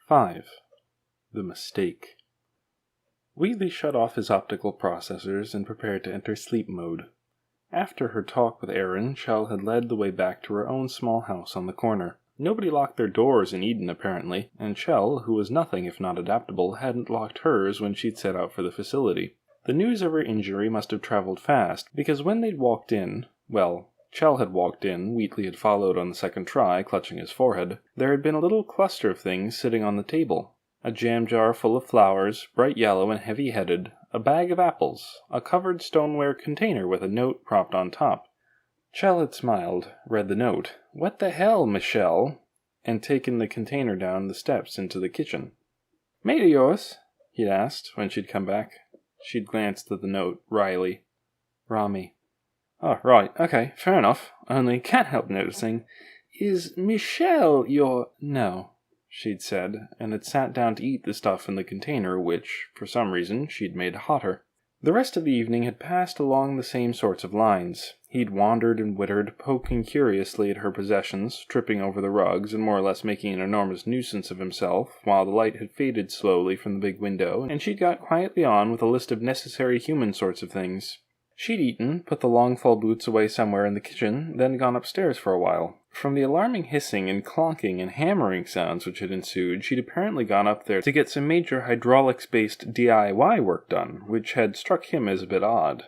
5. The Mistake. Wheatley shut off his optical processors and prepared to enter sleep mode. After her talk with Aaron, Chell had led the way back to her own small house on the corner. Nobody locked their doors in Eden, apparently, and Chell, who was nothing if not adaptable, hadn't locked hers when she'd set out for the facility. The news of her injury must have traveled fast, because when they'd walked in, Chell had walked in, Wheatley had followed on the second try, clutching his forehead, there had been a little cluster of things sitting on the table. A jam jar full of flowers, bright yellow and heavy-headed, a bag of apples, a covered stoneware container with a note propped on top. Chell had smiled, read the note, "What the hell, Michelle?" and taken the container down the steps into the kitchen. "Mate of yours?" he'd asked when she'd come back. She'd glanced at the note, wryly. "Rami." "Oh, right, okay, fair enough. Only can't help noticing. Is Michelle your—" "No," she'd said, and had sat down to eat the stuff in the container, which, for some reason, she'd made hotter. The rest of the evening had passed along the same sorts of lines. He'd wandered and wittered, poking curiously at her possessions, tripping over the rugs, and more or less making an enormous nuisance of himself, while the light had faded slowly from the big window, and she'd got quietly on with a list of necessary human sorts of things. She'd eaten, put the long fall boots away somewhere in the kitchen, then gone upstairs for a while. From the alarming hissing and clonking and hammering sounds which had ensued, she'd apparently gone up there to get some major hydraulics-based DIY work done, which had struck him as a bit odd.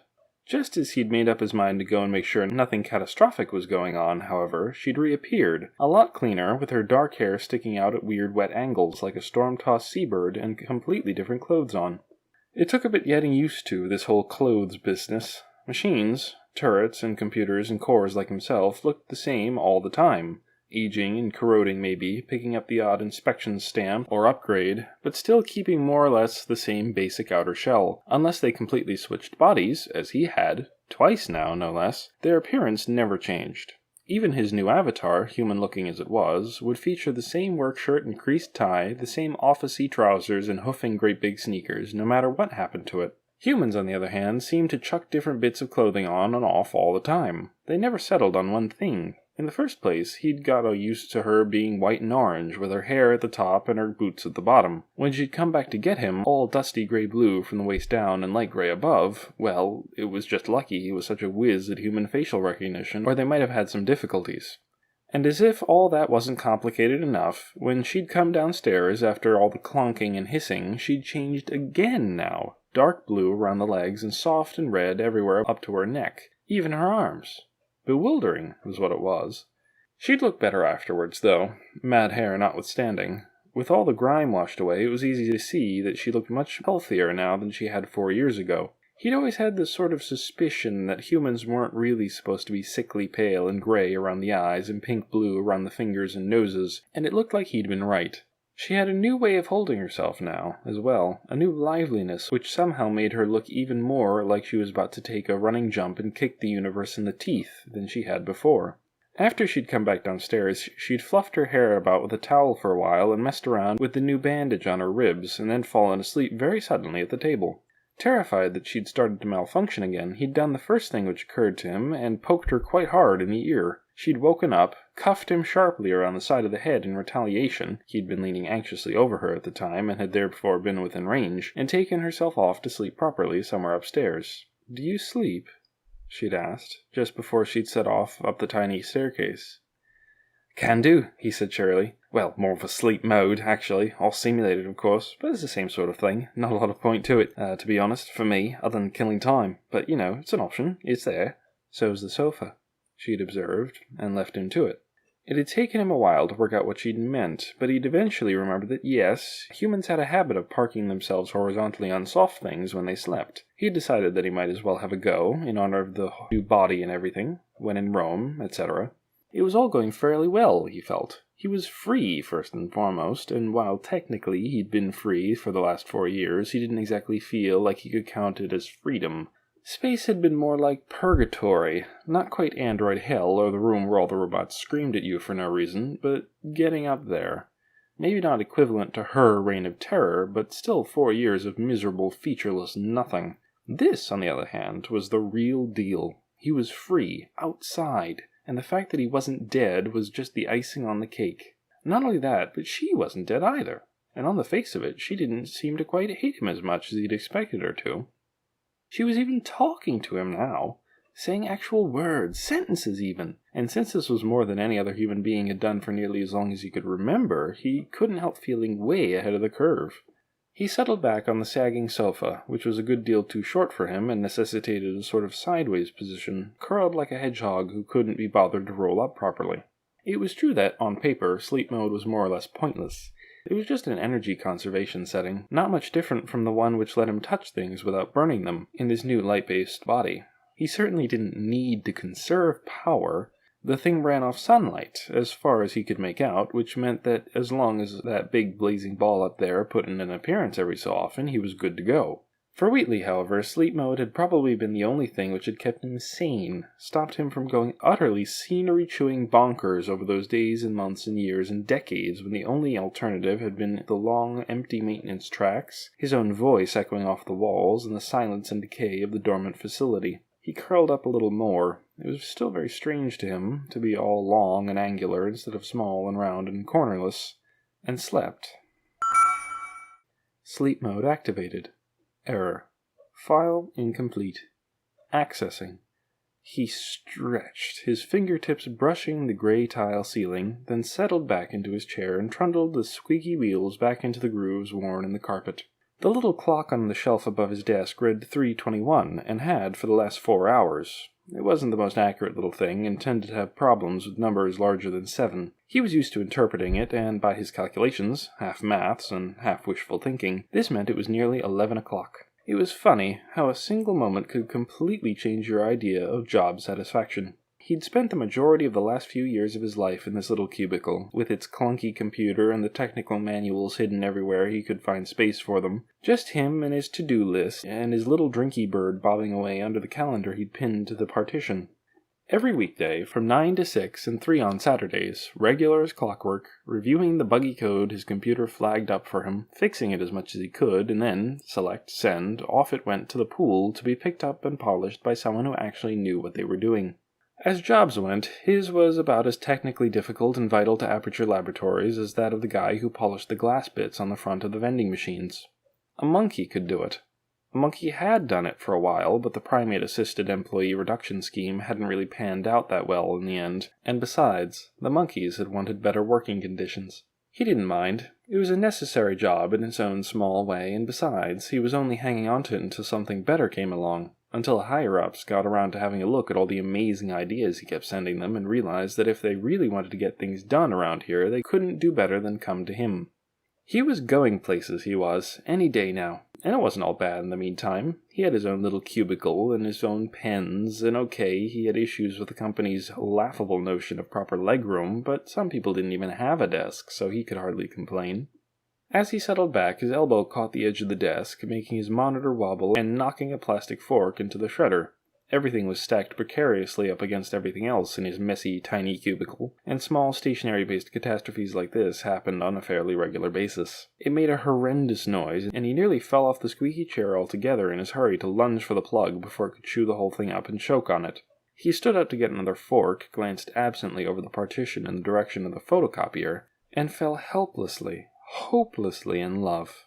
Just as he'd made up his mind to go and make sure nothing catastrophic was going on, however, she'd reappeared, a lot cleaner, with her dark hair sticking out at weird wet angles like a storm-tossed seabird and completely different clothes on. It took a bit getting used to, this whole clothes business. Machines, turrets and computers and cores like himself, looked the same all the time. Aging and corroding maybe, picking up the odd inspection stamp or upgrade, but still keeping more or less the same basic outer shell. Unless they completely switched bodies, as he had, twice now no less, their appearance never changed. Even his new avatar, human-looking as it was, would feature the same work shirt and creased tie, the same office-y trousers and hoofing great big sneakers, no matter what happened to it. Humans, on the other hand, seemed to chuck different bits of clothing on and off all the time. They never settled on one thing. In the first place, he'd got used to her being white and orange, with her hair at the top and her boots at the bottom. When she'd come back to get him, all dusty grey-blue from the waist down and light grey above, well, it was just lucky he was such a whiz at human facial recognition, or they might have had some difficulties. And as if all that wasn't complicated enough, when she'd come downstairs after all the clonking and hissing, she'd changed again now. Dark blue around the legs and soft and red everywhere up to her neck, even her arms. Bewildering was what it was. She'd look better afterwards, though, mad hair notwithstanding. With all the grime washed away, it was easy to see that she looked much healthier now than she had 4 years ago. He'd always had this sort of suspicion that humans weren't really supposed to be sickly pale and grey around the eyes and pink-blue around the fingers and noses, and it looked like he'd been right. She had a new way of holding herself now, as well, a new liveliness which somehow made her look even more like she was about to take a running jump and kick the universe in the teeth than she had before. After she'd come back downstairs, she'd fluffed her hair about with a towel for a while and messed around with the new bandage on her ribs, and then fallen asleep very suddenly at the table. Terrified that she'd started to malfunction again, he'd done the first thing which occurred to him, and poked her quite hard in the ear. She'd woken up, cuffed him sharply around the side of the head in retaliation, he'd been leaning anxiously over her at the time, and had therefore been within range, and taken herself off to sleep properly somewhere upstairs. "Do you sleep?" she'd asked, just before she'd set off up the tiny staircase. "Can do," he said cheerily. "Well, more of a sleep mode, actually. All simulated, of course, but it's the same sort of thing. Not a lot of point to it, to be honest, for me, other than killing time. But, you know, it's an option. It's there." "So's the sofa," she'd observed, and left him to it. It had taken him a while to work out what she'd meant, but he'd eventually remembered that, yes, humans had a habit of parking themselves horizontally on soft things when they slept. He'd decided that he might as well have a go, in honor of the new body and everything, when in Rome, etc. It was all going fairly well, he felt. He was free, first and foremost, and while technically he'd been free for the last 4 years, he didn't exactly feel like he could count it as freedom. Space had been more like purgatory, not quite android hell or the room where all the robots screamed at you for no reason, but getting up there. Maybe not equivalent to her reign of terror, but still 4 years of miserable, featureless nothing. This, on the other hand, was the real deal. He was free, outside, and the fact that he wasn't dead was just the icing on the cake. Not only that, but she wasn't dead either. and on the face of it, she didn't seem to quite hate him as much as he'd expected her to. She was even talking to him now, saying actual words, sentences even, and since this was more than any other human being had done for nearly as long as he could remember, he couldn't help feeling way ahead of the curve. He settled back on the sagging sofa, which was a good deal too short for him and necessitated a sort of sideways position, curled like a hedgehog who couldn't be bothered to roll up properly. It was true that, on paper, sleep mode was more or less pointless. It was just an energy conservation setting, not much different from the one which let him touch things without burning them in his new light-based body. He certainly didn't need to conserve power. The thing ran off sunlight, as far as he could make out, which meant that as long as that big blazing ball up there put in an appearance every so often, he was good to go. For Wheatley, however, sleep mode had probably been the only thing which had kept him sane, stopped him from going utterly scenery-chewing bonkers over those days and months and years and decades when the only alternative had been the long, empty maintenance tracks, his own voice echoing off the walls, and the silence and decay of the dormant facility. He curled up a little more. It was still very strange to him to be all long and angular instead of small and round and cornerless, and slept. Sleep mode activated. Error. File incomplete. Accessing. He stretched, his fingertips brushing the gray tile ceiling, then settled back into his chair and trundled the squeaky wheels back into the grooves worn in the carpet. The little clock on the shelf above his desk read 3:21, and had for the last 4 hours. It wasn't the most accurate little thing, and tended to have problems with numbers larger than 7. He was used to interpreting it, and by his calculations, half maths and half wishful thinking, this meant it was nearly 11 o'clock. It was funny how a single moment could completely change your idea of job satisfaction. He'd spent the majority of the last few years of his life in this little cubicle, with its clunky computer and the technical manuals hidden everywhere he could find space for them. Just him and his to-do list, and his little drinky bird bobbing away under the calendar he'd pinned to the partition. Every weekday, from 9 to 6 and 3 on Saturdays, regular as clockwork, reviewing the buggy code his computer flagged up for him, fixing it as much as he could, and then, select, send, off it went to the pool to be picked up and polished by someone who actually knew what they were doing. As jobs went, his was about as technically difficult and vital to Aperture Laboratories as that of the guy who polished the glass bits on the front of the vending machines. A monkey could do it. A monkey had done it for a while, but the primate-assisted employee reduction scheme hadn't really panned out that well in the end, and besides, the monkeys had wanted better working conditions. He didn't mind. It was a necessary job in its own small way, and besides, he was only hanging on to it until something better came along. Until higher-ups got around to having a look at all the amazing ideas he kept sending them and realized that if they really wanted to get things done around here, they couldn't do better than come to him. He was going places, he was, any day now, and it wasn't all bad in the meantime. He had his own little cubicle and his own pens, and okay, he had issues with the company's laughable notion of proper legroom, but some people didn't even have a desk, so he could hardly complain. As he settled back, his elbow caught the edge of the desk, making his monitor wobble and knocking a plastic fork into the shredder. Everything was stacked precariously up against everything else in his messy, tiny cubicle, and small stationary-based catastrophes like this happened on a fairly regular basis. It made a horrendous noise, and he nearly fell off the squeaky chair altogether in his hurry to lunge for the plug before it could chew the whole thing up and choke on it. He stood up to get another fork, glanced absently over the partition in the direction of the photocopier, and fell helplessly, hopelessly in love.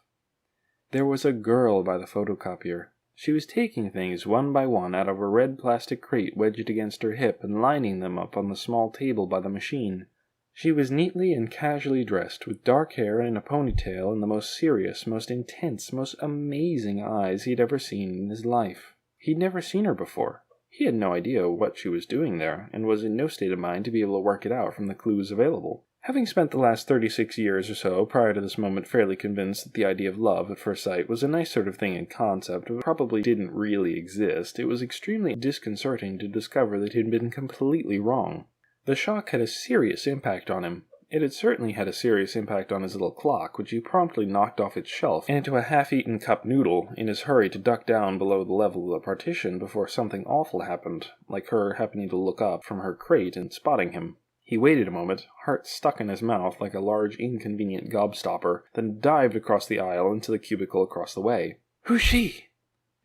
There was a girl by the photocopier. She was taking things one by one out of a red plastic crate wedged against her hip and lining them up on the small table by the machine. She was neatly and casually dressed, with dark hair and a ponytail and the most serious, most intense, most amazing eyes he'd ever seen in his life. He'd never seen her before. He had no idea what she was doing there, and was in no state of mind to be able to work it out from the clues available. Having spent the last 36 years or so prior to this moment fairly convinced that the idea of love at first sight was a nice sort of thing in concept, but probably didn't really exist, it was extremely disconcerting to discover that he had been completely wrong. The shock had a serious impact on him. It had certainly had a serious impact on his little clock, which he promptly knocked off its shelf and into a half-eaten cup noodle in his hurry to duck down below the level of the partition before something awful happened, like her happening to look up from her crate and spotting him. He waited a moment, heart stuck in his mouth like a large inconvenient gobstopper, then dived across the aisle into the cubicle across the way. "Who's she?"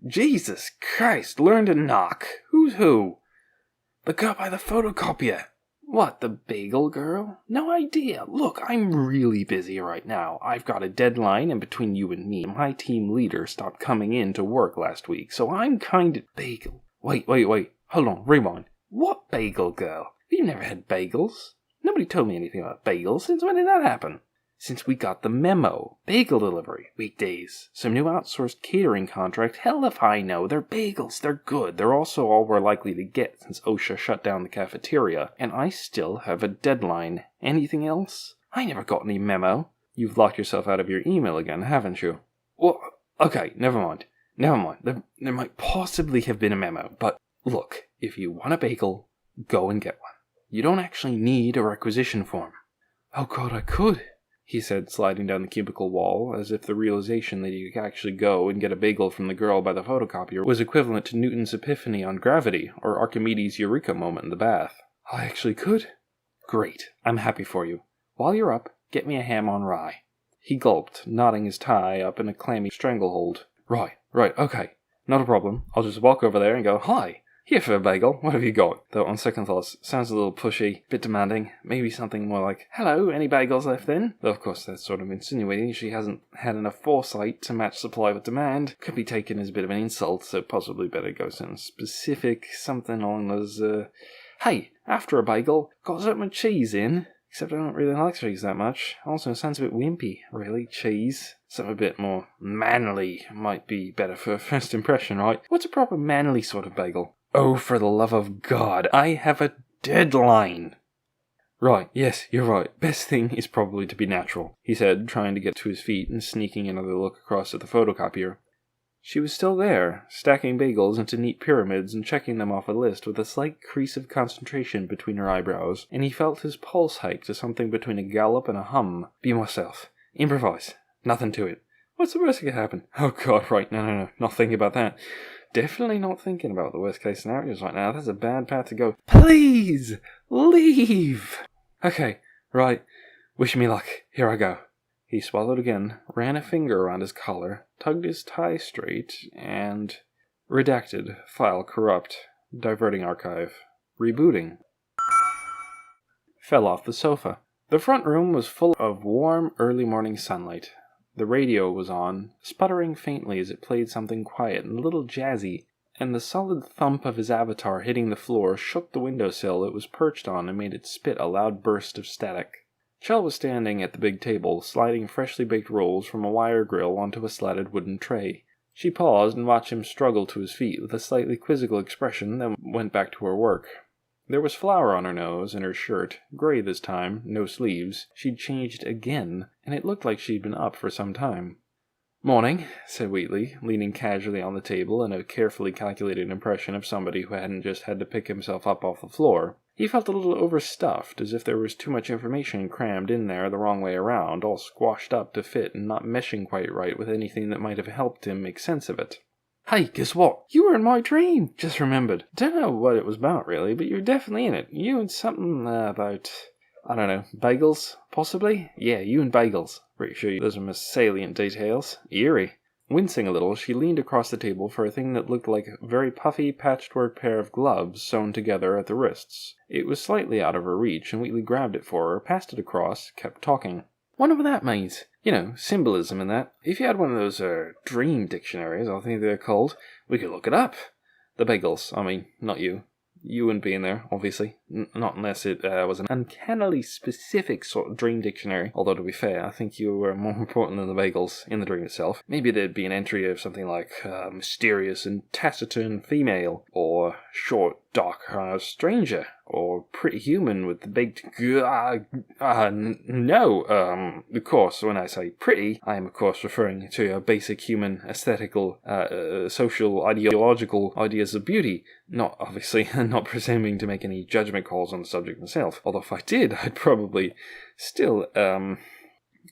"Jesus Christ, learn to knock! Who's who?" "The girl by the photocopier." What, the bagel girl? No idea. Look, I'm really busy right now. I've got a deadline, and between you and me, my team leader stopped coming in to work last week, so I'm kind of... Bagel. Wait. Hold on, rewind. What bagel girl? We've never had bagels. Nobody told me anything about bagels. Since when did that happen? Since we got the memo. Bagel delivery. Weekdays. Some new outsourced catering contract. Hell if I know. They're bagels. They're good. They're also all we're likely to get since OSHA shut down the cafeteria. And I still have a deadline. Anything else? I never got any memo. You've locked yourself out of your email again, haven't you? Well, okay, never mind. There might possibly have been a memo, but look, if you want a bagel, go and get one. You don't actually need a requisition form. Oh God, I could, he said, sliding down the cubicle wall, as if the realization that he could actually go and get a bagel from the girl by the photocopier was equivalent to Newton's epiphany on gravity, or Archimedes' eureka moment in the bath. I actually could? Great, I'm happy for you. While you're up, get me a ham on rye. He gulped, knotting his tie up in a clammy stranglehold. Right, okay. Not a problem. I'll just walk over there and go, Hi! Here for a bagel, what have you got? Though on second thoughts, sounds a little pushy, bit demanding, maybe something more like, Hello, any bagels left then? Though of course that's sort of insinuating she hasn't had enough foresight to match supply with demand. Could be taken as a bit of an insult, so possibly better go something specific, something along those, Hey, after a bagel, got something with cheese in? Except I don't really like cheese that much. Also, it sounds a bit wimpy, really, cheese. Something a bit more manly might be better for a first impression, right? What's a proper manly sort of bagel? Oh, for the love of God, I have a deadline! Right, yes, you're right. Best thing is probably to be natural, he said, trying to get to his feet and sneaking another look across at the photocopier. She was still there, stacking bagels into neat pyramids and checking them off a list with a slight crease of concentration between her eyebrows, and he felt his pulse hike to something between a gallop and a hum. Be myself. Improvise. Nothing to it. What's the worst that could happen? Oh God, right, no, not thinking about that. Definitely not thinking about the worst case scenarios right now. That's a bad path to go. Please! Leave! Okay, right. Wish me luck. Here I go. He swallowed again, ran a finger around his collar, tugged his tie straight, and... Redacted. File corrupt. Diverting archive. Rebooting. Fell off the sofa. The front room was full of warm, early morning sunlight. The radio was on, sputtering faintly as it played something quiet and a little jazzy, and the solid thump of his avatar hitting the floor shook the windowsill it was perched on and made it spit a loud burst of static. Chell was standing at the big table, sliding freshly baked rolls from a wire grill onto a slatted wooden tray. She paused and watched him struggle to his feet with a slightly quizzical expression, then went back to her work. There was flour on her nose, and her shirt, gray this time, no sleeves, she'd changed again, and it looked like she'd been up for some time. Morning, said Wheatley, leaning casually on the table in a carefully calculated impression of somebody who hadn't just had to pick himself up off the floor. He felt a little overstuffed, as if there was too much information crammed in there the wrong way around, all squashed up to fit and not meshing quite right with anything that might have helped him make sense of it. Hey, guess what? You were in my dream! Just remembered. Don't know what it was about, really, but you were definitely in it. You and something about... I don't know, bagels, possibly? Yeah, you and bagels. Pretty sure those are most salient details. Eerie. Wincing a little, she leaned across the table for a thing that looked like a very puffy, patchwork pair of gloves sewn together at the wrists. It was slightly out of her reach, and Wheatley grabbed it for her, passed it across, kept talking. Wonder what that means. You know, symbolism and that. If you had one of those, dream dictionaries, I think they're called, we could look it up. The bagels, I mean, not you. You wouldn't be in there, obviously. Not unless it was an uncannily specific sort of dream dictionary. Although, to be fair, I think you were more important than the bagels in the dream itself. Maybe there'd be an entry of something like mysterious and taciturn female, or short, dark stranger, or pretty human with the baked... No, of course, when I say pretty, I am of course referring to your basic human aesthetical, social, ideological ideas of beauty. Not, obviously, not presuming to make any judgment calls on the subject myself. Although if I did, I'd probably still,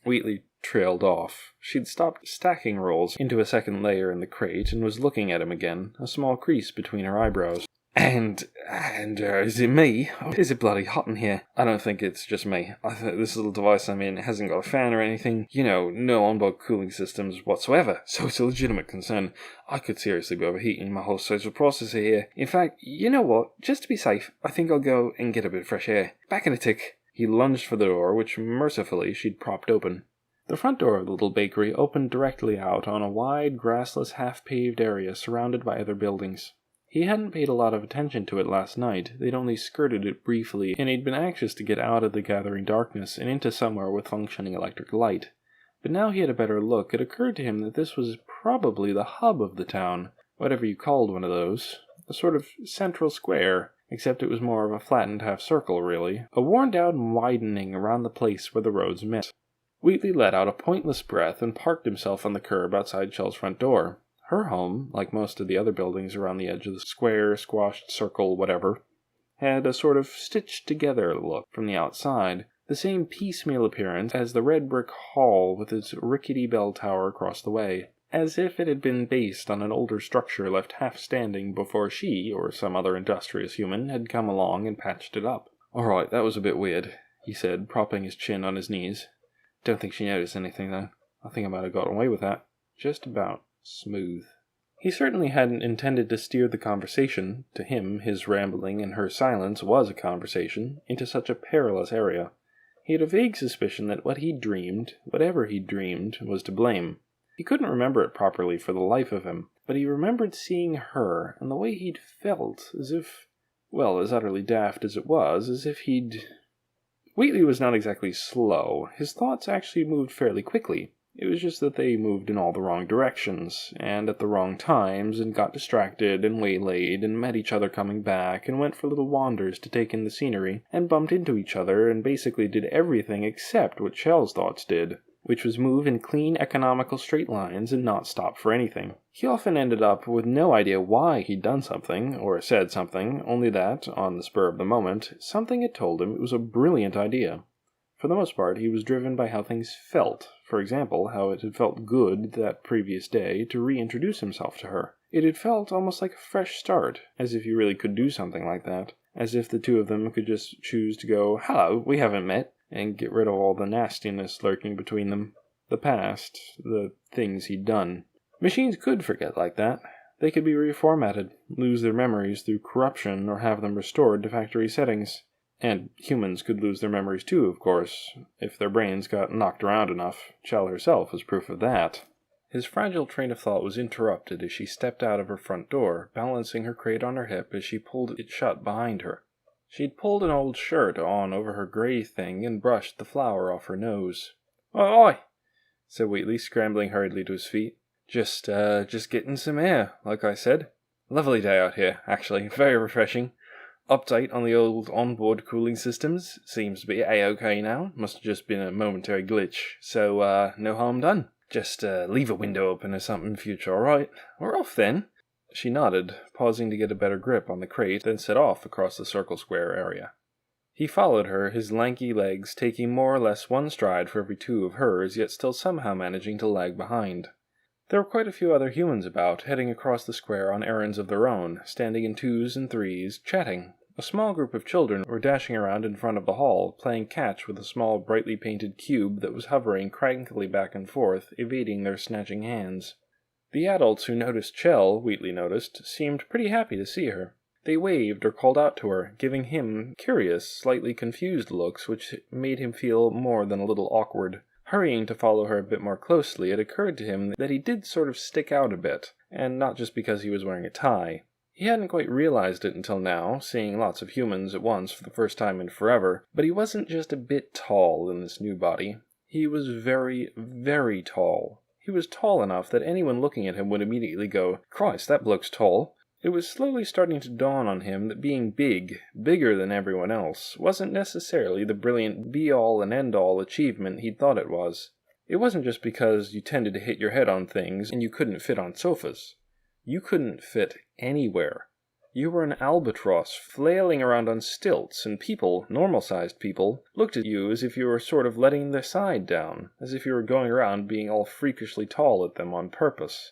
Wheatley trailed off. She'd stopped stacking rolls into a second layer in the crate and was looking at him again, a small crease between her eyebrows. Is it me? Or is it bloody hot in here? I don't think it's just me. I think this little device I'm in hasn't got a fan or anything. You know, no onboard cooling systems whatsoever. So it's a legitimate concern. I could seriously be overheating my whole central processor here. In fact, you know what? Just to be safe, I think I'll go and get a bit of fresh air. Back in a tick. He lunged for the door, which mercifully she'd propped open. The front door of the little bakery opened directly out on a wide, grassless, half-paved area surrounded by other buildings. He hadn't paid a lot of attention to it last night. They'd only skirted it briefly, and he'd been anxious to get out of the gathering darkness and into somewhere with functioning electric light. But now he had a better look. It occurred to him that this was probably the hub of the town, whatever you called one of those. A sort of central square, except it was more of a flattened half-circle, really. A worn-down widening around the place where the roads met. Wheatley let out a pointless breath and parked himself on the curb outside Shell's front door. Her home, like most of the other buildings around the edge of the square, squashed circle, whatever, had a sort of stitched-together look from the outside, the same piecemeal appearance as the red brick hall with its rickety bell tower across the way, as if it had been based on an older structure left half-standing before she, or some other industrious human, had come along and patched it up. "All right, that was a bit weird," he said, propping his chin on his knees. "Don't think she noticed anything, though. I think I might have gotten away with that. Just about smooth." He certainly hadn't intended to steer the conversation, to him his rambling and her silence was a conversation, into such a perilous area. He had a vague suspicion that what he'd dreamed, whatever he'd dreamed, was to blame. He couldn't remember it properly for the life of him, but he remembered seeing her, and the way he'd felt, as if, well, as utterly daft as it was, as if he'd... Wheatley was not exactly slow. His thoughts actually moved fairly quickly. It was just that they moved in all the wrong directions, and at the wrong times, and got distracted and waylaid, and met each other coming back, and went for little wanders to take in the scenery, and bumped into each other, and basically did everything except what Shell's thoughts did, which was move in clean, economical straight lines and not stop for anything. He often ended up with no idea why he'd done something, or said something, only that, on the spur of the moment, something had told him it was a brilliant idea. For the most part, he was driven by how things felt. For example, how it had felt good that previous day to reintroduce himself to her. It had felt almost like a fresh start, as if he really could do something like that. As if the two of them could just choose to go, "Hello, we haven't met," and get rid of all the nastiness lurking between them. The past, the things he'd done. Machines could forget like that. They could be reformatted, lose their memories through corruption, or have them restored to factory settings. And humans could lose their memories too, of course, if their brains got knocked around enough. Chell herself was proof of that. His fragile train of thought was interrupted as she stepped out of her front door, balancing her crate on her hip as she pulled it shut behind her. She'd pulled an old shirt on over her gray thing and brushed the flour off her nose. "Oi, oi," said Wheatley, scrambling hurriedly to his feet. Just getting some air, like I said. Lovely day out here, actually. Very refreshing. Update on the old onboard cooling systems. Seems to be A-OK now. Must have just been a momentary glitch. So, no harm done. Just leave a window open or something in future, alright? We're off then." She nodded, pausing to get a better grip on the crate, then set off across the circle square area. He followed her, his lanky legs taking more or less one stride for every two of hers, yet still somehow managing to lag behind. There were quite a few other humans about, heading across the square on errands of their own, standing in twos and threes, chatting. A small group of children were dashing around in front of the hall, playing catch with a small brightly painted cube that was hovering crankily back and forth, evading their snatching hands. The adults who noticed Chell, Wheatley noticed, seemed pretty happy to see her. They waved or called out to her, giving him curious, slightly confused looks which made him feel more than a little awkward. Hurrying to follow her a bit more closely, it occurred to him that he did sort of stick out a bit, and not just because he was wearing a tie. He hadn't quite realized it until now, seeing lots of humans at once for the first time in forever, but he wasn't just a bit tall in this new body. He was very, very tall. He was tall enough that anyone looking at him would immediately go, "Christ, that bloke's tall." It was slowly starting to dawn on him that being big, bigger than everyone else, wasn't necessarily the brilliant be-all and end-all achievement he'd thought it was. It wasn't just because you tended to hit your head on things and you couldn't fit on sofas. You couldn't fit anywhere. You were an albatross flailing around on stilts, and people, normal-sized people, looked at you as if you were sort of letting their side down, as if you were going around being all freakishly tall at them on purpose.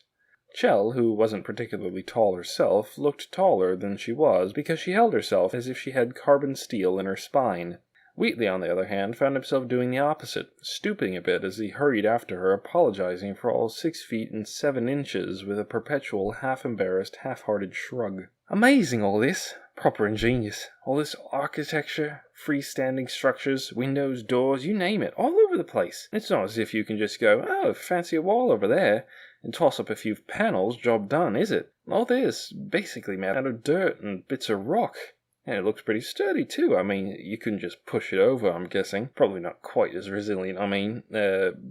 Chell, who wasn't particularly tall herself, looked taller than she was because she held herself as if she had carbon steel in her spine. Wheatley, on the other hand, found himself doing the opposite, stooping a bit as he hurried after her, apologizing for all 6 feet and 7 inches with a perpetual half-embarrassed, half-hearted shrug. Amazing, all this. Proper ingenious. All this architecture, freestanding structures, windows, doors, you name it, all over the place. It's not as if you can just go, oh, fancy a wall over there, and toss up a few panels, job done, is it? All this, basically made out of dirt and bits of rock. And it looks pretty sturdy, too. I mean, you couldn't just push it over, I'm guessing. Probably not quite as resilient. I mean,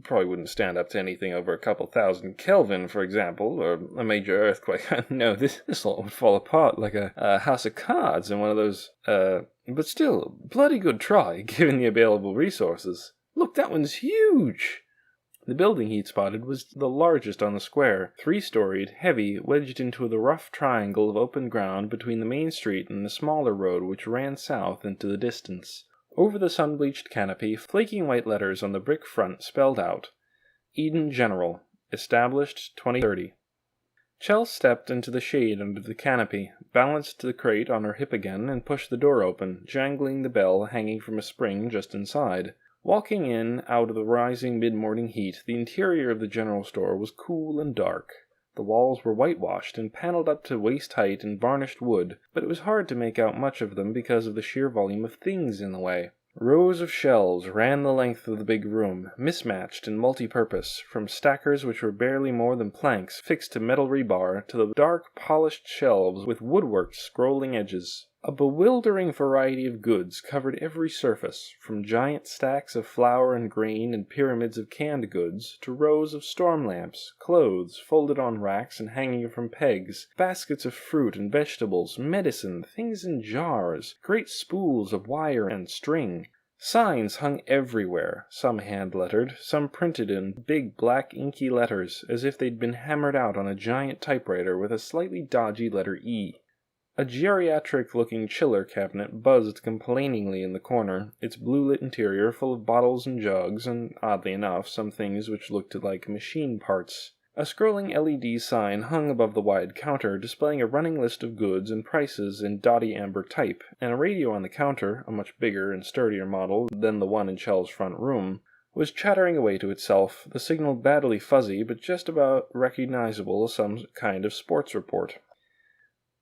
probably wouldn't stand up to anything over a couple thousand Kelvin, for example, or a major earthquake. No, this lot would fall apart like a house of cards in one of those, but still, bloody good try, given the available resources. Look, that one's huge! The building he'd spotted was the largest on the square, 3-storied, heavy, wedged into the rough triangle of open ground between the main street and the smaller road which ran south into the distance. Over the sun-bleached canopy, flaking white letters on the brick front spelled out, Eden General, established 2030. Chell stepped into the shade under the canopy, balanced the crate on her hip again, and pushed the door open, jangling the bell hanging from a spring just inside. Walking in out of the rising mid-morning heat, the interior of the general store was cool and dark. The walls were whitewashed and paneled up to waist-height in varnished wood, but it was hard to make out much of them because of the sheer volume of things in the way. Rows of shelves ran the length of the big room, mismatched and multi-purpose, from stackers which were barely more than planks fixed to metal rebar to the dark, polished shelves with woodworked, scrolling edges. A bewildering variety of goods covered every surface, from giant stacks of flour and grain and pyramids of canned goods, to rows of storm lamps, clothes folded on racks and hanging from pegs, baskets of fruit and vegetables, medicine, things in jars, great spools of wire and string. Signs hung everywhere, some hand-lettered, some printed in big black inky letters, as if they'd been hammered out on a giant typewriter with a slightly dodgy letter E. A geriatric-looking chiller cabinet buzzed complainingly in the corner, its blue-lit interior full of bottles and jugs, and, oddly enough, some things which looked like machine parts. A scrolling LED sign hung above the wide counter, displaying a running list of goods and prices in dotty amber type, and a radio on the counter, a much bigger and sturdier model than the one in Chell's front room, was chattering away to itself, the signal badly fuzzy but just about recognizable as some kind of sports report.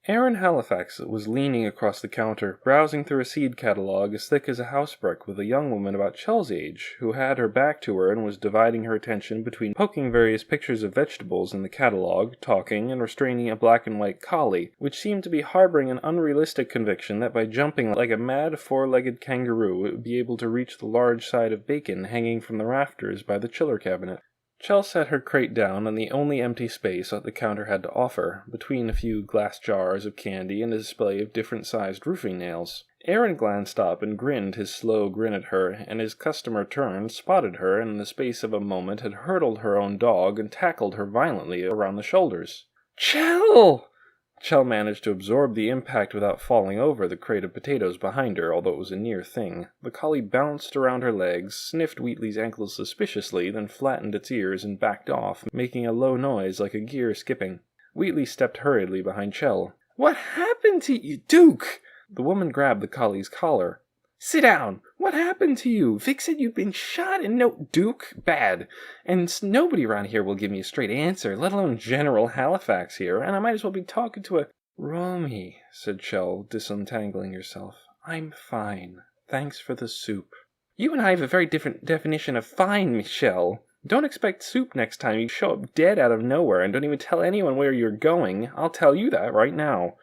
Aaron Halifax was leaning across the counter, browsing through a seed catalogue as thick as a housebrick with a young woman about Chell's age, who had her back to her and was dividing her attention between poking various pictures of vegetables in the catalogue, talking, and restraining a black and white collie, which seemed to be harboring an unrealistic conviction that by jumping like a mad four-legged kangaroo it would be able to reach the large side of bacon hanging from the rafters by the chiller cabinet. Chell set her crate down on the only empty space that the counter had to offer, between a few glass jars of candy and a display of different-sized roofing nails. Aaron glanced up and grinned his slow grin at her, and his customer turned, spotted her, and in the space of a moment had hurdled her own dog and tackled her violently around the shoulders. "Chell!" Chell managed to absorb the impact without falling over the crate of potatoes behind her, although it was a near thing. The collie bounced around her legs, sniffed Wheatley's ankles suspiciously, then flattened its ears and backed off, making a low noise like a gear skipping. Wheatley stepped hurriedly behind Chell. "What happened to you, Duke?" The woman grabbed the collie's collar. "Sit down! What happened to you? Vic said you'd been shot and no— Duke, bad. And nobody around here will give me a straight answer, let alone General Halifax here, and I might as well be talking to a— "Romy," said Chell, disentangling herself. "I'm fine. Thanks for the soup." "You and I have a very different definition of fine, Michelle. Don't expect soup next time you show up dead out of nowhere and don't even tell anyone where you're going. I'll tell you that right now."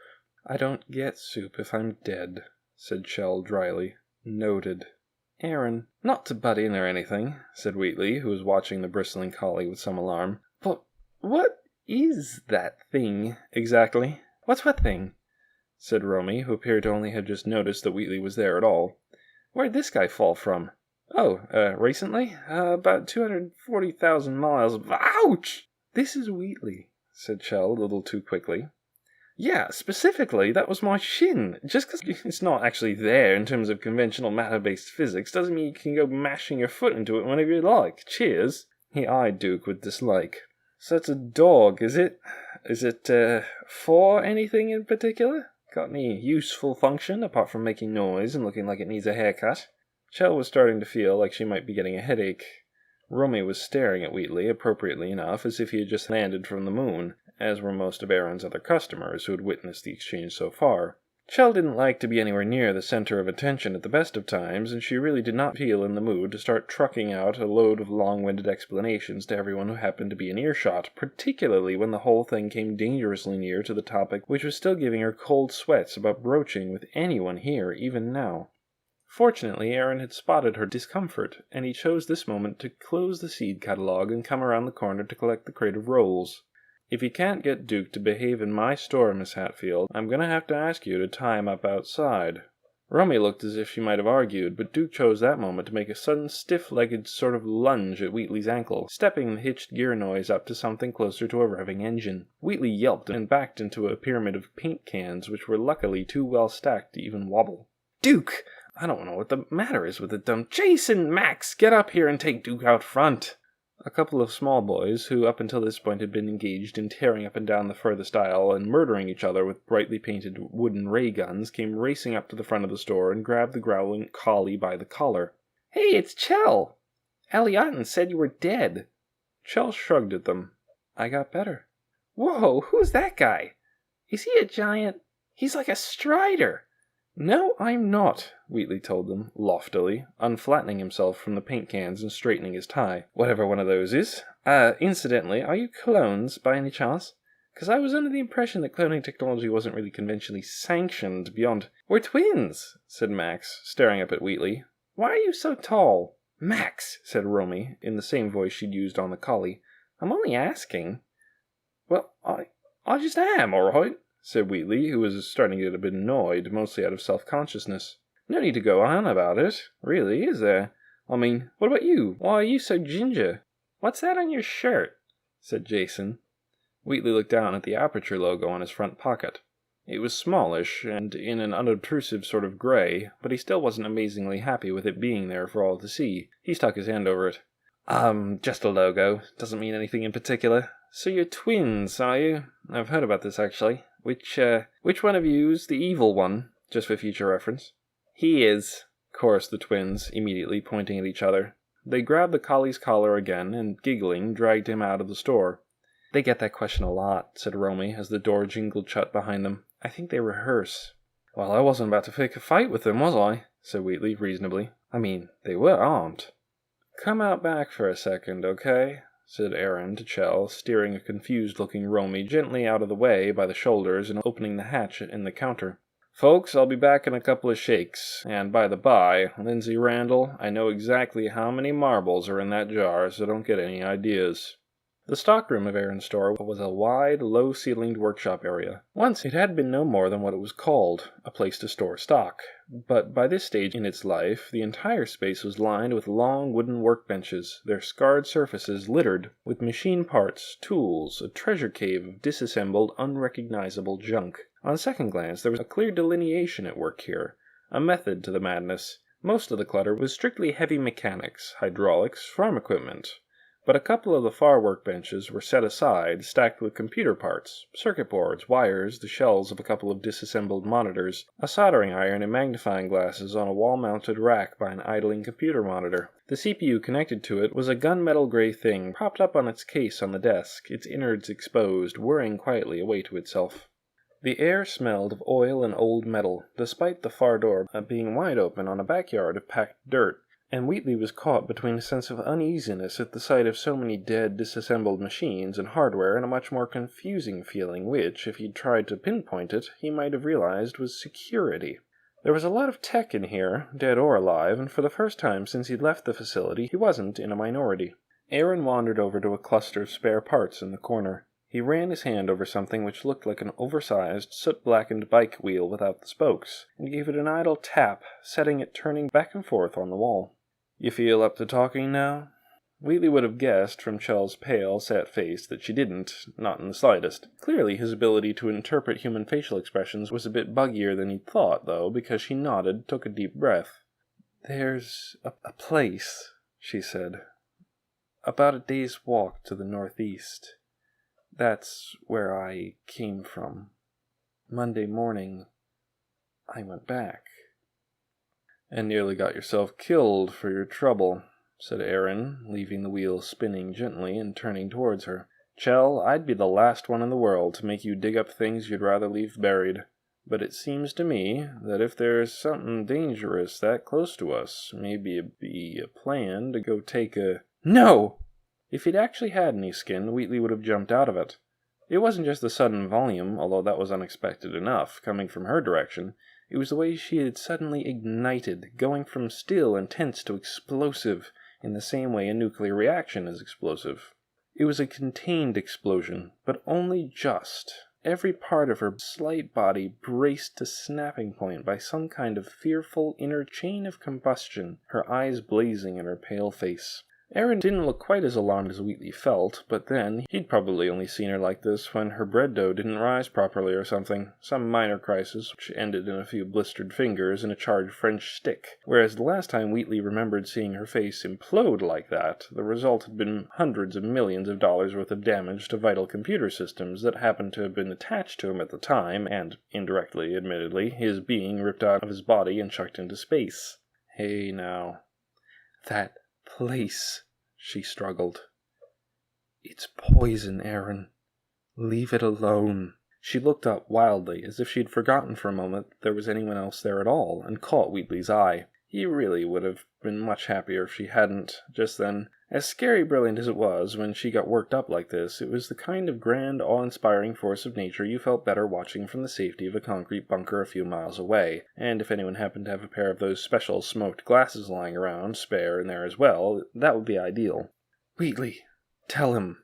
"I don't get soup if I'm dead," said Chell dryly. "Noted." "Aaron, not to butt in or anything," said Wheatley, who was watching the bristling collie with some alarm, "but what is that thing, exactly?" "What's what thing?" said Romy, who appeared to only have just noticed that Wheatley was there at all. "Where'd this guy fall from?" "Oh, recently? About 240,000 miles. Ouch!" "This is Wheatley," said Chell a little too quickly. "Yeah, specifically, that was my shin. Just because it's not actually there in terms of conventional matter-based physics doesn't mean you can go mashing your foot into it whenever you like. Cheers." He eyed Duke with dislike. So it's a dog, is it? Is it, for anything in particular? Got any useful function, apart from making noise and looking like it needs a haircut? Chell was starting to feel like she might be getting a headache. Romy was staring at Wheatley, appropriately enough, as if he had just landed from the moon, as were most of Aaron's other customers who had witnessed the exchange so far. Chell didn't like to be anywhere near the center of attention at the best of times, and she really did not feel in the mood to start trucking out a load of long-winded explanations to everyone who happened to be in earshot, particularly when the whole thing came dangerously near to the topic which was still giving her cold sweats about broaching with anyone here even now. Fortunately, Aaron had spotted her discomfort, and he chose this moment to close the seed catalogue and come around the corner to collect the crate of rolls. "If you can't get Duke to behave in my store, Miss Hatfield, I'm going to have to ask you to tie him up outside." Romy looked as if she might have argued, but Duke chose that moment to make a sudden stiff-legged sort of lunge at Wheatley's ankle, stepping the hitched gear noise up to something closer to a revving engine. Wheatley yelped and backed into a pyramid of paint cans, which were luckily too well stacked to even wobble. "Duke! I don't know what the matter is with the dumb Jason! Max, get up here and take Duke out front!" A couple of small boys, who up until this point had been engaged in tearing up and down the furthest aisle and murdering each other with brightly painted wooden ray guns, came racing up to the front of the store and grabbed the growling collie by the collar. "Hey, it's Chell! Eliotton said you were dead." Chell shrugged at them. "I got better." "Whoa, who's that guy? Is he a giant? He's like a strider." "No, I'm not," Wheatley told them, loftily, unflattening himself from the paint cans and straightening his tie. "Whatever one of those is. Incidentally, are you clones, by any chance? Because I was under the impression that cloning technology wasn't really conventionally sanctioned beyond—" "We're twins," said Max, staring up at Wheatley. "Why are you so tall?" "Max," said Romy, in the same voice she'd used on the collie. "I'm only asking." "Well, I just am, all right," said Wheatley, who was starting to get a bit annoyed, mostly out of self-consciousness. "No need to go on about it, really, is there? I mean, what about you? Why are you so ginger?" "What's that on your shirt?" said Jason. Wheatley looked down at the Aperture logo on his front pocket. It was smallish, and in an unobtrusive sort of gray, but he still wasn't amazingly happy with it being there for all to see. He stuck his hand over it. Just a logo. Doesn't mean anything in particular. So you're twins, are you? I've heard about this, actually. Which one of you's the evil one, just for future reference?" "He is," chorused the twins, immediately pointing at each other. They grabbed the collie's collar again, and, giggling, dragged him out of the store. "They get that question a lot," said Romy, as the door jingled shut behind them. "I think they rehearse." "Well, I wasn't about to pick a fight with them, was I?" said Wheatley, reasonably. "I mean, they were armed." "Come out back for a second, okay?" said Aaron to Chell, steering a confused-looking Romy gently out of the way by the shoulders and opening the hatch in the counter. "Folks, I'll be back in a couple of shakes. And by the by, Lindsay Randall, I know exactly how many marbles are in that jar, so don't get any ideas." The stockroom of Aaron's store was a wide, low-ceilinged workshop area. Once it had been no more than what it was called, a place to store stock. But by this stage in its life, the entire space was lined with long wooden workbenches, their scarred surfaces littered with machine parts, tools, a treasure cave of disassembled, unrecognizable junk. On second glance, there was a clear delineation at work here, a method to the madness. Most of the clutter was strictly heavy mechanics, hydraulics, farm equipment. But a couple of the far workbenches were set aside, stacked with computer parts, circuit boards, wires, the shells of a couple of disassembled monitors, a soldering iron and magnifying glasses on a wall-mounted rack by an idling computer monitor. The CPU connected to it was a gunmetal gray thing, propped up on its case on the desk, its innards exposed, whirring quietly away to itself. The air smelled of oil and old metal, despite the far door being wide open on a backyard of packed dirt. And Wheatley was caught between a sense of uneasiness at the sight of so many dead, disassembled machines and hardware and a much more confusing feeling which, if he'd tried to pinpoint it, he might have realized was security. There was a lot of tech in here, dead or alive, and for the first time since he'd left the facility, he wasn't in a minority. Aaron wandered over to a cluster of spare parts in the corner. He ran his hand over something which looked like an oversized, soot-blackened bike wheel without the spokes, and gave it an idle tap, setting it turning back and forth on the wall. "You feel up to talking now?" Wheatley would have guessed from Chell's pale, set face that she didn't, not in the slightest. Clearly his ability to interpret human facial expressions was a bit buggier than he'd thought, though, because she nodded, took a deep breath. "There's a place," she said, "about a day's walk to the northeast. That's where I came from. Monday morning, I went back." "And nearly got yourself killed for your trouble," said Aaron, leaving the wheel spinning gently and turning towards her. "Chell, I'd be the last one in the world to make you dig up things you'd rather leave buried. But it seems to me that if there's something dangerous that close to us, maybe it'd be a plan to go take a—" "No!" If he'd actually had any skin, Wheatley would have jumped out of it. It wasn't just the sudden volume, although that was unexpected enough, coming from her direction. It was the way she had suddenly ignited, going from still and tense to explosive, in the same way a nuclear reaction is explosive. It was a contained explosion, but only just. Every part of her slight body braced to snapping point by some kind of fearful inner chain of combustion, her eyes blazing in her pale face. Aaron didn't look quite as alarmed as Wheatley felt, but then, he'd probably only seen her like this when her bread dough didn't rise properly or something, some minor crisis which ended in a few blistered fingers and a charred French stick, whereas the last time Wheatley remembered seeing her face implode like that, the result had been hundreds of millions of dollars worth of damage to vital computer systems that happened to have been attached to him at the time, and, indirectly, admittedly, his being ripped out of his body and chucked into space. "Hey, now. That place," she struggled. "It's poison, Aaron. Leave it alone." She looked up wildly, as if she'd forgotten for a moment that there was anyone else there at all, and caught Wheatley's eye. He really would have been much happier if she hadn't, just then. As scary brilliant as it was when she got worked up like this, it was the kind of grand, awe-inspiring force of nature you felt better watching from the safety of a concrete bunker a few miles away, and if anyone happened to have a pair of those special smoked glasses lying around, spare in there as well, that would be ideal. "Wheatley, tell him."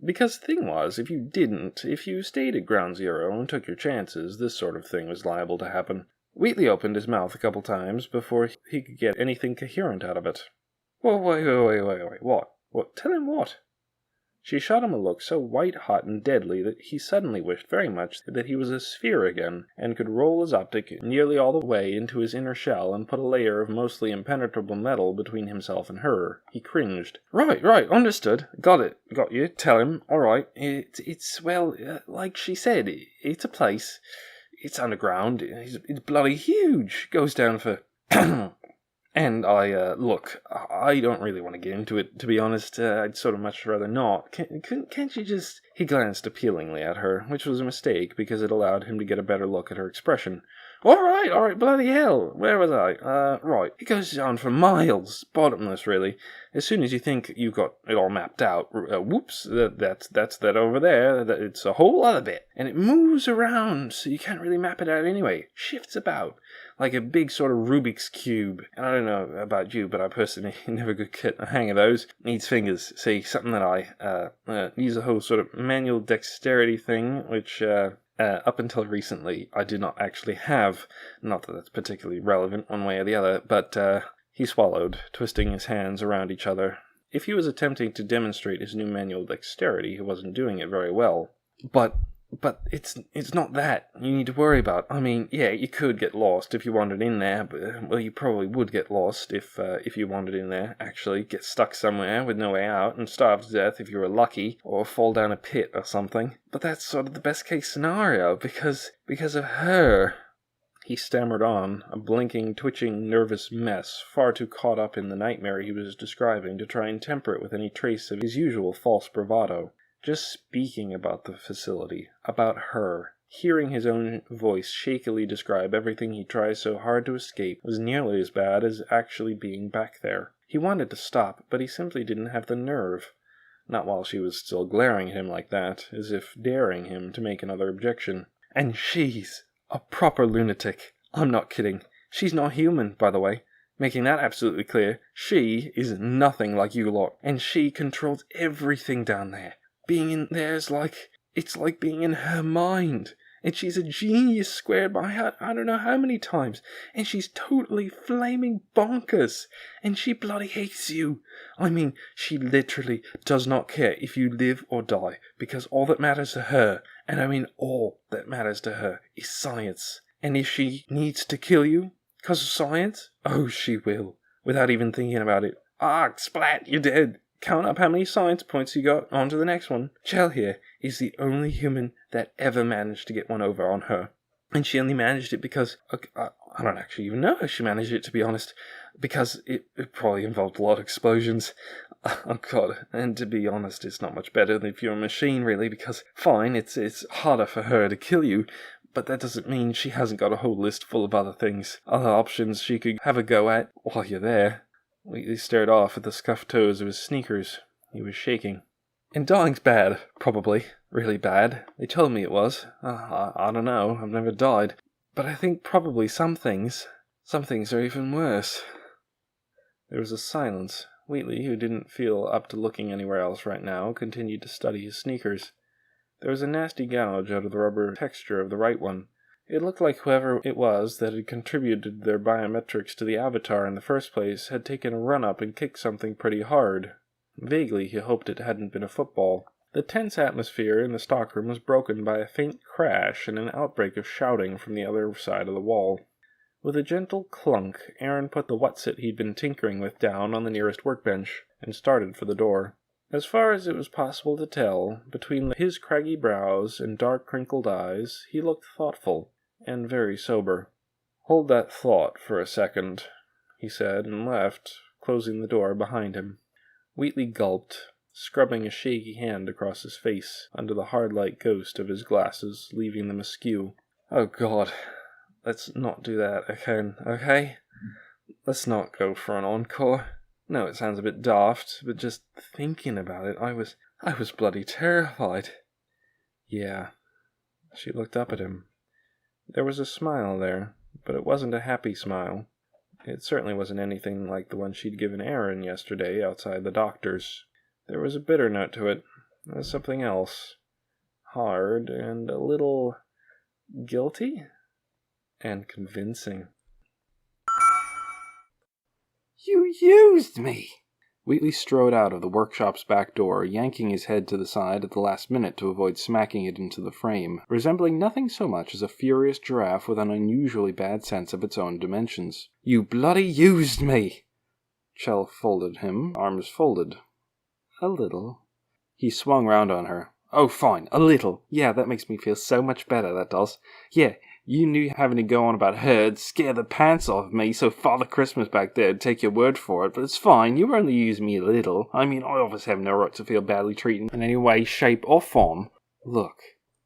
Because the thing was, if you stayed at Ground Zero and took your chances, this sort of thing was liable to happen. Wheatley opened his mouth a couple times before he could get anything coherent out of it. Wait, what? What? Tell him what?" She shot him a look so white-hot and deadly that he suddenly wished very much that he was a sphere again, and could roll his optic nearly all the way into his inner shell and put a layer of mostly impenetrable metal between himself and her. He cringed. Right, understood. Got it. Got you. Tell him. All right. Well, like she said, it's a place. It's underground. It's bloody huge. Goes down for... And look, I don't really want to get into it, to be honest. I'd sort of much rather not. Can't you just... He glanced appealingly at her, which was a mistake, because it allowed him to get a better look at her expression. All right, bloody hell. Where was I? Right. It goes on for miles. Bottomless, really. As soon as you think you've got it all mapped out, whoops, that's that over there. It's a whole other bit. And it moves around, so you can't really map it out anyway. Shifts about. Like a big sort of Rubik's Cube. And I don't know about you, but I personally never could get a hang of those. Needs fingers. See, something that I use a whole sort of manual dexterity thing, which up until recently I did not actually have. Not that that's particularly relevant one way or the other, but he swallowed, twisting his hands around each other. If he was attempting to demonstrate his new manual dexterity, he wasn't doing it very well. But it's not that you need to worry about. I mean, yeah, you could get lost if you wandered in there, but, well, you probably would get lost if you wandered in there, actually. Get stuck somewhere with no way out and starve to death if you were lucky, or fall down a pit or something. But that's sort of the best case scenario, because of her. He stammered on, a blinking, twitching, nervous mess, far too caught up in the nightmare he was describing to try and temper it with any trace of his usual false bravado. Just speaking about the facility, about her, hearing his own voice shakily describe everything he tries so hard to escape, was nearly as bad as actually being back there. He wanted to stop, but he simply didn't have the nerve. Not while she was still glaring at him like that, as if daring him to make another objection. And she's a proper lunatic. I'm not kidding. She's not human, by the way. Making that absolutely clear. She is nothing like you lot, and she controls everything down there. Being in there is it's like being in her mind. And she's a genius squared by I don't know how many times. And she's totally flaming bonkers. And she bloody hates you. I mean, she literally does not care if you live or die. Because all that matters to her, and I mean all that matters to her, is science. And if she needs to kill you because of science, oh, she will. Without even thinking about it. Ah, splat, you're dead. count up how many science points you got, on to the next one. Chell here is the only human that ever managed to get one over on her. And she only managed it because, I don't actually even know how she managed it, to be honest, because it probably involved a lot of explosions. Oh god, and to be honest, it's not much better than if you're a machine, really, because, fine, it's harder for her to kill you, but that doesn't mean she hasn't got a whole list full of other things, other options she could have a go at while you're there. Wheatley stared off at the scuffed toes of his sneakers. He was shaking. And dying's bad, probably. Really bad. They told me it was. I don't know, I've never died. But I think probably some things are even worse. There was a silence. Wheatley, who didn't feel up to looking anywhere else right now, continued to study his sneakers. There was a nasty gouge out of the rubber texture of the right one. It looked like whoever it was that had contributed their biometrics to the avatar in the first place had taken a run-up and kicked something pretty hard. Vaguely, he hoped it hadn't been a football. The tense atmosphere in the stockroom was broken by a faint crash and an outbreak of shouting from the other side of the wall. With a gentle clunk, Aaron put the whatsit he'd been tinkering with down on the nearest workbench, and started for the door. As far as it was possible to tell, between his craggy brows and dark crinkled eyes, he looked thoughtful, and very sober. "Hold that thought for a second," he said, and left, closing the door behind him. Wheatley gulped, scrubbing a shaky hand across his face, under the hard-light ghost of his glasses, leaving them askew. "Oh God, let's not do that again, okay? Let's not go for an encore. No, it sounds a bit daft, but just thinking about it, I was bloody terrified." "Yeah." She looked up at him. There was a smile there, but it wasn't a happy smile. It certainly wasn't anything like the one she'd given Aaron yesterday outside the doctor's. There was a bitter note to it, something else. Hard and a little guilty and convincing. "You used me!" Wheatley strode out of the workshop's back door, yanking his head to the side at the last minute to avoid smacking it into the frame, resembling nothing so much as a furious giraffe with an unusually bad sense of its own dimensions. "You bloody used me!" Chell folded him, arms folded. "A little." He swung round on her. "Oh, fine, a little. Yeah, that makes me feel so much better, that does. Yeah, you knew having to go on about herds scare the pants off me, so Father Christmas back there'd take your word for it, but it's fine, you were only using me a little. I mean, I obviously have no right to feel badly treated in any way, shape, or form. Look,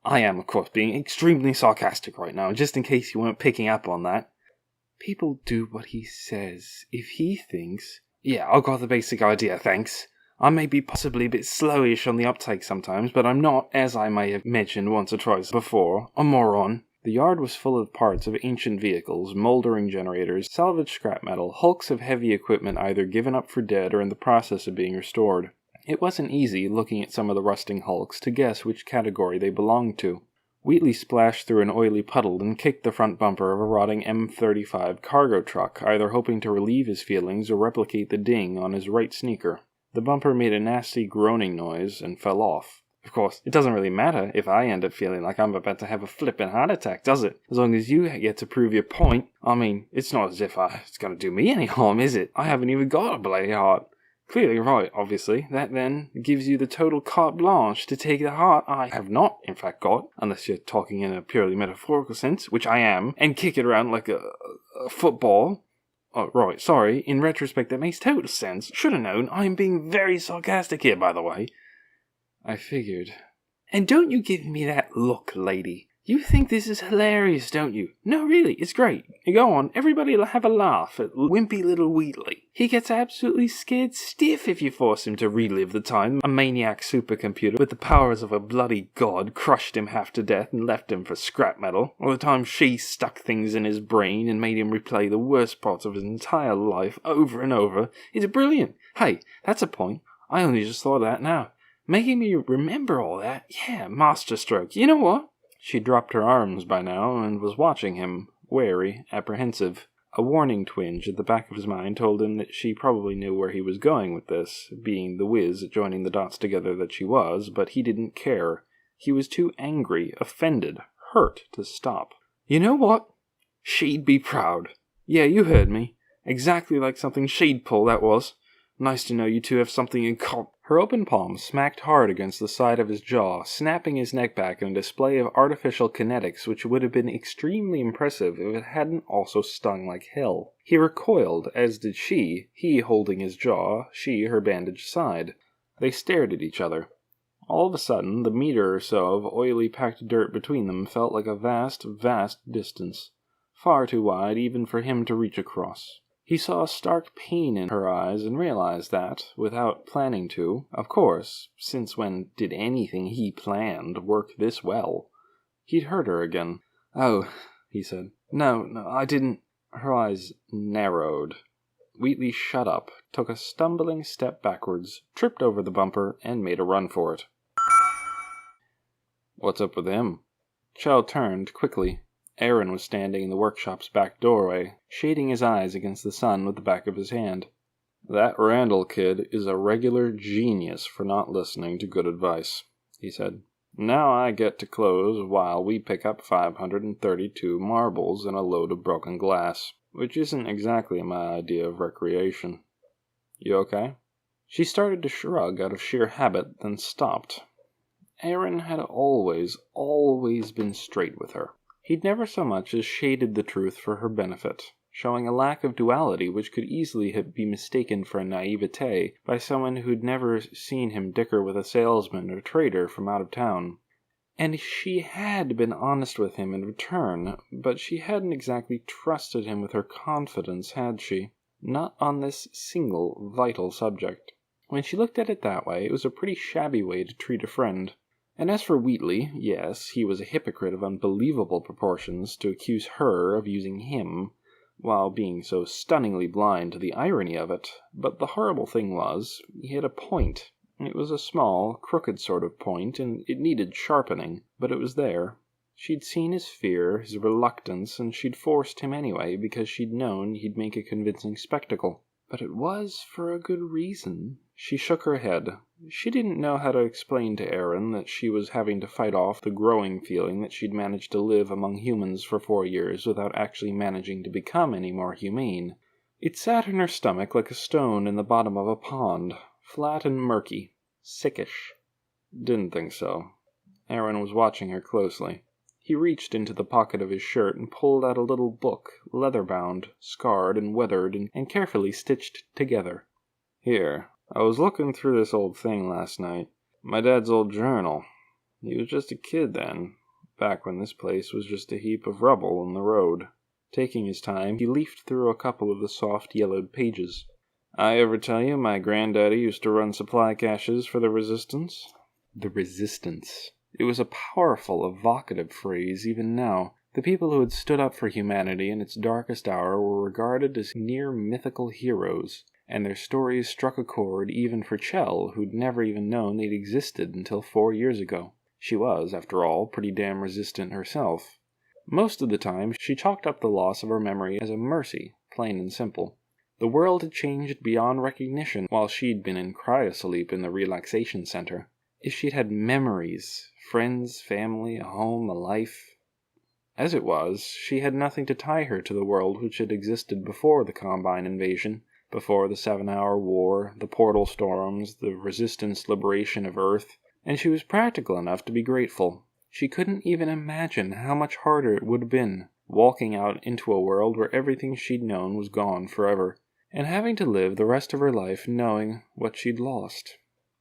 I am, of course, being extremely sarcastic right now, just in case you weren't picking up on that. People do what he says. If he thinks... Yeah, I've got the basic idea, thanks. I may be possibly a bit slowish on the uptake sometimes, but I'm not, as I may have mentioned once or twice before, a moron." The yard was full of parts of ancient vehicles, mouldering generators, salvaged scrap metal, hulks of heavy equipment either given up for dead or in the process of being restored. It wasn't easy, looking at some of the rusting hulks, to guess which category they belonged to. Wheatley splashed through an oily puddle and kicked the front bumper of a rotting M35 cargo truck, either hoping to relieve his feelings or replicate the ding on his right sneaker. The bumper made a nasty groaning noise and fell off. Of course, it doesn't really matter if I end up feeling like I'm about to have a flippin' heart attack, does it? As long as you get to prove your point. I mean, it's not as if it's going to do me any harm, is it? I haven't even got a bloody heart. Clearly right, obviously. That then gives you the total carte blanche to take the heart I have not, in fact, got, unless you're talking in a purely metaphorical sense, which I am, and kick it around like a football. Oh, right, sorry. In retrospect, that makes total sense. Should have known. I am being very sarcastic here, by the way. I figured. And don't you give me that look, lady. You think this is hilarious, don't you? No, really, it's great. Go on, everybody have a laugh at wimpy little Wheatley. He gets absolutely scared stiff if you force him to relive the time a maniac supercomputer with the powers of a bloody god crushed him half to death and left him for scrap metal, or the time she stuck things in his brain and made him replay the worst parts of his entire life over and over. It's brilliant. Hey, that's a point. I only just thought of that now. Making me remember all that, yeah, masterstroke. You know what? She dropped her arms by now and was watching him, wary, apprehensive. A warning twinge at the back of his mind told him that she probably knew where he was going with this, being the whiz at joining the dots together that she was, but he didn't care. He was too angry, offended, hurt to stop. You know what? She'd be proud. Yeah, you heard me. Exactly like something she'd pull, that was. Nice to know you two have something in common. Her open palm smacked hard against the side of his jaw, snapping his neck back in a display of artificial kinetics which would have been extremely impressive if it hadn't also stung like hell. He recoiled, as did she, he holding his jaw, she her bandaged side. They stared at each other. All of a sudden, the meter or so of oily packed dirt between them felt like a vast, vast distance, far too wide even for him to reach across. He saw a stark pain in her eyes and realized that, without planning to, of course, since when did anything he planned work this well, he'd hurt her again. "Oh," he said. No, I didn't." Her eyes narrowed. Wheatley shut up, took a stumbling step backwards, tripped over the bumper, and made a run for it. "What's up with him?" Chow turned quickly. Aaron was standing in the workshop's back doorway, shading his eyes against the sun with the back of his hand. "That Randall kid is a regular genius for not listening to good advice," he said. "Now I get to close while we pick up 532 marbles and a load of broken glass, which isn't exactly my idea of recreation. You okay?" She started to shrug out of sheer habit, then stopped. Aaron had always been straight with her. He'd never so much as shaded the truth for her benefit, showing a lack of duality which could easily be mistaken for a naivete by someone who'd never seen him dicker with a salesman or trader from out of town. And she had been honest with him in return, but she hadn't exactly trusted him with her confidence, had she? Not on this single, vital subject. When she looked at it that way, it was a pretty shabby way to treat a friend. And as for Wheatley, yes, he was a hypocrite of unbelievable proportions to accuse her of using him, while being so stunningly blind to the irony of it. But the horrible thing was, he had a point. It was a small, crooked sort of point, and it needed sharpening, but it was there. She'd seen his fear, his reluctance, and she'd forced him anyway because she'd known he'd make a convincing spectacle. But it was for a good reason. She shook her head. She didn't know how to explain to Aaron that she was having to fight off the growing feeling that she'd managed to live among humans for 4 years without actually managing to become any more humane. It sat in her stomach like a stone in the bottom of a pond, flat and murky, sickish. Didn't think so. Aaron was watching her closely. He reached into the pocket of his shirt and pulled out a little book, leather-bound, scarred and weathered and carefully stitched together. "Here, I was looking through this old thing last night. My dad's old journal. He was just a kid then, back when this place was just a heap of rubble in the road." Taking his time, he leafed through a couple of the soft yellowed pages. "I ever tell you my granddaddy used to run supply caches for the Resistance?" The Resistance. It was a powerful, evocative phrase even now. The people who had stood up for humanity in its darkest hour were regarded as near mythical heroes, and their stories struck a chord even for Chell, who'd never even known they'd existed until 4 years ago. She was, after all, pretty damn resistant herself. Most of the time, she chalked up the loss of her memory as a mercy, plain and simple. The world had changed beyond recognition while she'd been in cryosleep in the relaxation center. If she'd had memories, friends, family, a home, a life. As it was, she had nothing to tie her to the world which had existed before the Combine invasion, before the 7-hour war, the portal storms, the Resistance liberation of Earth, and she was practical enough to be grateful. She couldn't even imagine how much harder it would have been, walking out into a world where everything she'd known was gone forever, and having to live the rest of her life knowing what she'd lost.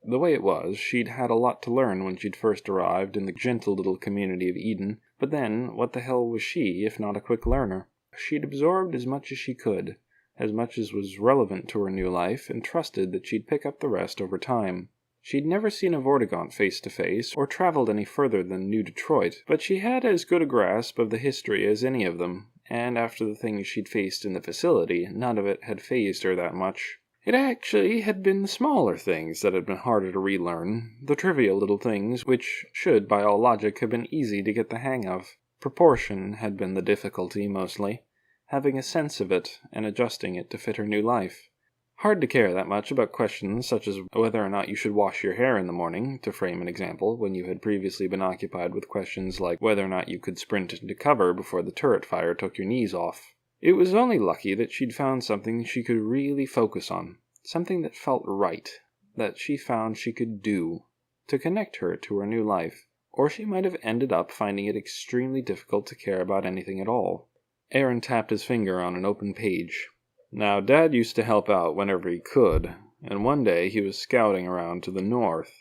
The way it was, she'd had a lot to learn when she'd first arrived in the gentle little community of Eden, but then, what the hell was she, if not a quick learner? She'd absorbed as much as she could, as much as was relevant to her new life, and trusted that she'd pick up the rest over time. She'd never seen a Vortigaunt face to face, or traveled any further than New Detroit, but she had as good a grasp of the history as any of them, and after the things she'd faced in the facility, none of it had fazed her that much. It actually had been the smaller things that had been harder to relearn, the trivial little things which should, by all logic, have been easy to get the hang of. Proportion had been the difficulty, mostly, having a sense of it and adjusting it to fit her new life. Hard to care that much about questions such as whether or not you should wash your hair in the morning, to frame an example, when you had previously been occupied with questions like whether or not you could sprint into cover before the turret fire took your knees off. It was only lucky that she'd found something she could really focus on, Something that felt right, that she found she could do, to connect her to her new life. Or she might have ended up finding it extremely difficult to care about anything at all. Aaron tapped his finger on an open page. Now, Dad used to help out whenever he could, and one day he was scouting around to the north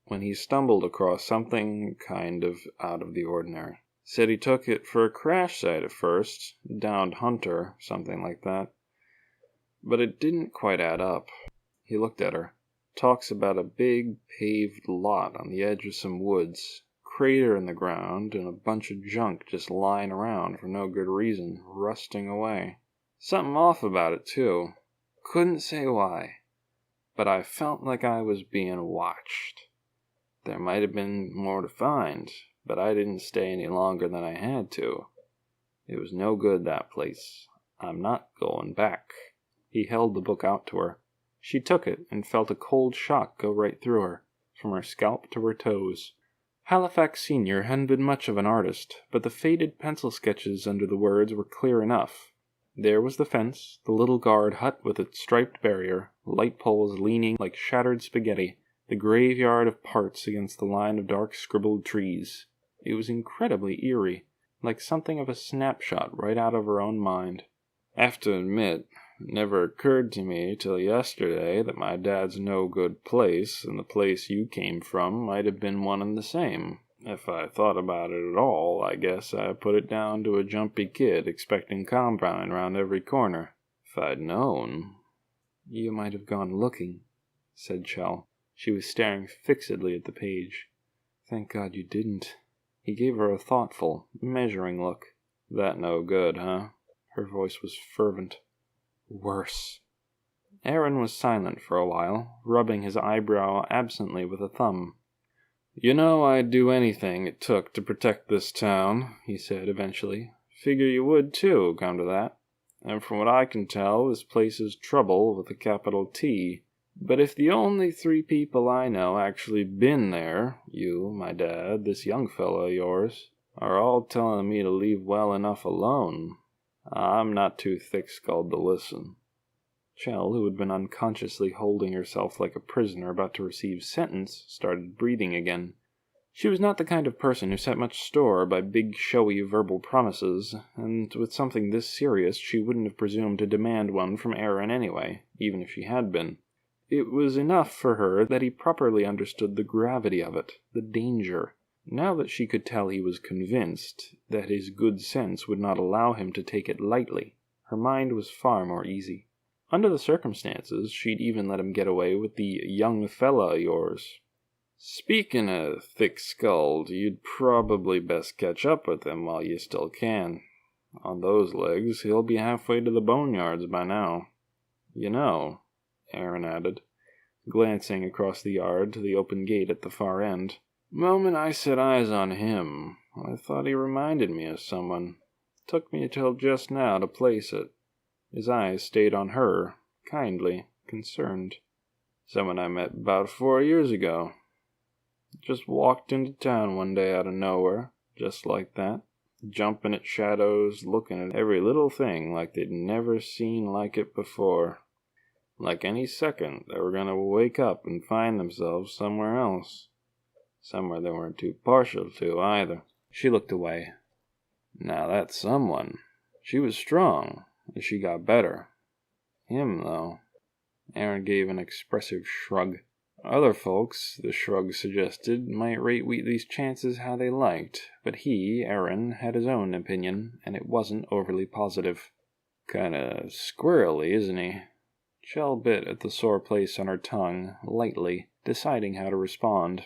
when he stumbled across something kind of out of the ordinary. Said he took it for a crash site at first, downed Hunter, something like that. But it didn't quite add up. He looked at her. Talks about a big paved lot on the edge of some woods, crater in the ground, and a bunch of junk just lying around for no good reason, rusting away. Something off about it, too. Couldn't say why. But I felt like I was being watched. There might have been more to find, but I didn't stay any longer than I had to. It was no good, that place. I'm not going back. He held the book out to her. She took it and felt a cold shock go right through her, from her scalp to her toes. Halifax Sr. hadn't been much of an artist, but the faded pencil sketches under the words were clear enough. There was the fence, the little guard hut with its striped barrier, light poles leaning like shattered spaghetti, the graveyard of parts against the line of dark scribbled trees. It was incredibly eerie, like something of a snapshot right out of her own mind. Have to admit, it never occurred to me till yesterday that my dad's no-good place and the place you came from might have been one and the same. If I thought about it at all, I guess I put it down to a jumpy kid expecting compound round every corner. If I'd known... You might have gone looking, said Chell. She was staring fixedly at the page. Thank God you didn't. He gave her a thoughtful, measuring look. That no good, huh? Her voice was fervent. Worse. Aaron was silent for a while, rubbing his eyebrow absently with a thumb. You know I'd do anything it took to protect this town, he said eventually. Figure you would too, come to that. And from what I can tell, this place is trouble with a capital T. But if the only 3 people I know actually been there, you, my dad, this young fellow of yours, are all telling me to leave well enough alone, I'm not too thick-skulled to listen. Chell, who had been unconsciously holding herself like a prisoner about to receive sentence, started breathing again. She was not the kind of person who set much store by big, showy verbal promises, and with something this serious she wouldn't have presumed to demand one from Aaron anyway, even if she had been. It was enough for her that he properly understood the gravity of it, the danger. Now that she could tell he was convinced that his good sense would not allow him to take it lightly, her mind was far more easy. Under the circumstances, she'd even let him get away with the young fella of yours. Speaking of thick-skulled, you'd probably best catch up with him while you still can. On those legs, he'll be halfway to the boneyards by now. You know, Aaron added, glancing across the yard to the open gate at the far end. Moment I set eyes on him, I thought he reminded me of someone. Took me till just now to place it. His eyes stayed on her, kindly, concerned. Someone I met about 4 years ago. Just walked into town one day out of nowhere, just like that, jumping at shadows, looking at every little thing like they'd never seen like it before. Like any second they were going to wake up and find themselves somewhere else. Somewhere they weren't too partial to, either. She looked away. Now that's someone. She was strong, and she got better. Him, though. Aaron gave an expressive shrug. Other folks, the shrug suggested, might rate Wheatley's chances how they liked, but he, Aaron, had his own opinion, and it wasn't overly positive. Kinda squirrely, isn't he? Chell bit at the sore place on her tongue, lightly, deciding how to respond.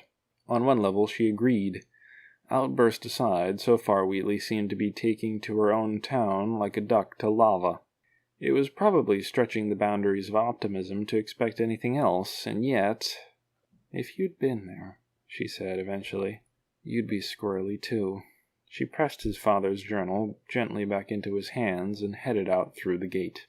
On one level she agreed. Outburst aside, so far Wheatley seemed to be taking to her own town like a duck to lava. It was probably stretching the boundaries of optimism to expect anything else, and yet... If you'd been there, she said eventually, you'd be squirrely too. She pressed his father's journal gently back into his hands and headed out through the gate.